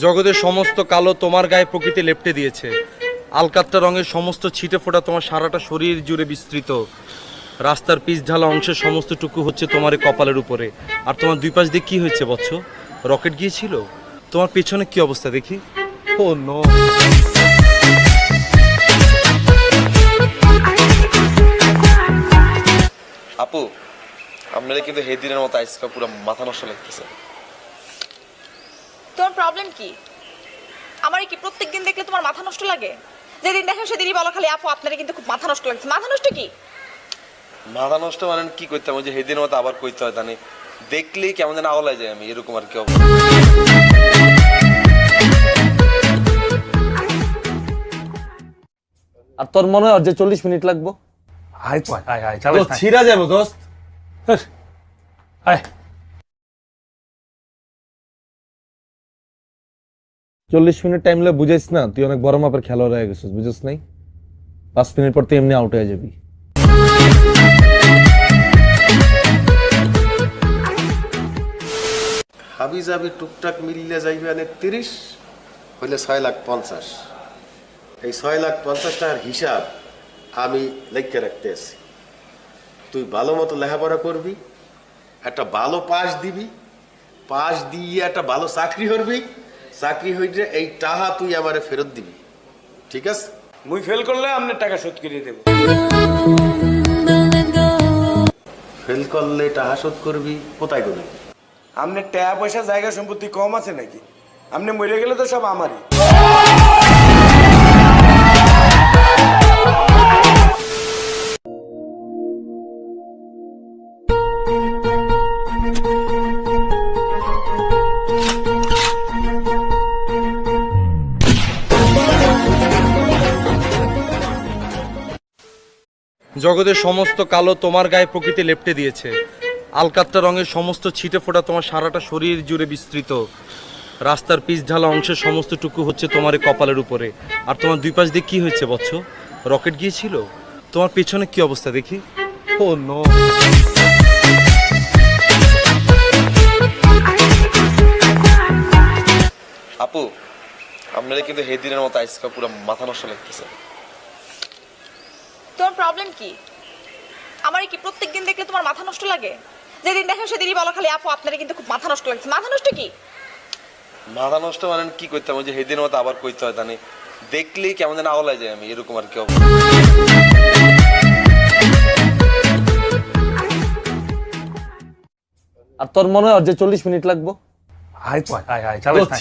জগতের সমস্ত কালো তোমার গায়ে প্রকৃতি লেপ্টে দিয়েছে। আলকাত্তা রঙের সমস্ত ছিটে ফোটা তোমার সারাটা শরীর জুড়ে বিস্তৃত। রাস্তার পিচ ঢালা অংশের সমস্তটুকু হচ্ছে তোমার এই কপালের উপরে। আর তোমার দুই পাশ দিয়ে কি হয়েছে বৎস? রকেট গিয়েছিল? তোমার পেছনে কি অবস্থা দেখি? ও নো! আপু, আপনারা কিন্তু হেদিনের মতো আইসকা পুরো মাথা নষ্ট লাগতেছে। তোমার প্রবলেম কি? আমার কি প্রত্যেকদিন দেখলে তোমার মাথা নষ্ট লাগে? যেদিন দেখো সেদিনই বলো খালি আপু আপনারা কিন্তু খুব মাথা নষ্ট লাগছে। মাথা নষ্ট কি? মাথা নষ্ট মানে কি করতাম, ওই যে হেদিনের মতো আবার কইতে হয় জানি, দেখলেই কেমন যেন আওলাই যায় আমি, এরকম আর কি অবস্থা। আর তোর মনে হয় যে 40 মিনিট লাগবো? আয় কয় আয় আয় চালাস না। ছিড়া যাবো দোস্ত। আয় 40 মিনিট টাইম লে বুঝাইস না, তুই অনেক বড় মাপের খেলোয়াড় হয়ে গেছিস, বুঝিস নাই? 5 মিনিট পর তুই এমনি আউট হয়ে যাবি। হাবি যাবি টুকটাক মিললে যাইবে 30 হইলে 6,50,000। এই 6,50,000 টাকার হিসাব আমি লিখে রাখতে আছি। তুই ভালো মতো লেখাপড়া করবি, একটা ভালো পাস দিবি, পাস দিয়ে একটা ভালো চাকরি করবি, চাকরি হইলে এই টাকা তুই আমারে ফেরত দিবি, ঠিক আছে? মুই ফেল করলে আপনার টাকা শোধ করে দেব। ফেল করলে টাকা শোধ করবি কোথায় করবি? আপনার টাকা পয়সা জায়গা সম্পত্তি কম আছে নাকি? আপনি মরে গেলে তো সব আমারই। জগতের সমস্ত কালো তোমার গায়ে প্রকৃতি লেপ্টে দিয়েছে। আলকাত্তা রঙের সমস্ত ছিটে ফোটা তোমার সারাটা শরীর জুড়ে বিস্তৃত। রাস্তার পিচ ঢালা অংশের সমস্তটুকু হচ্ছে তোমার এই কপালের উপরে। আর তোমার দুই পাশ দিয়ে কি হয়েছে বৎস? রকেট গিয়েছিল? তোমার পেছনে কি অবস্থা দেখি? ও নো! আপু, আপনারা কিন্তু হেদিনের মতো আইসকা পুরো মাথা নষ্ট লাগতেছে। তোমার প্রবলেম কি? আমার কি প্রত্যেকদিন দেখলে তোমার মাথা নষ্ট লাগে? যেদিন দেখো সেদিনই বলো খালি আপু আপনারা কিন্তু খুব মাথা নষ্ট লাগছে। মাথা নষ্ট কি? মাথা নষ্ট মানে কি করতাম, ওই যে হেদিনের মতো আবার কইতে হয় জানি, দেখলেই কেমন যেন আওলাই যায় আমি, এরকম আর কি অবস্থা। আর তোর মনে হয় যে 40 মিনিট লাগবো? আয় কয় আয় আয় চালাস না।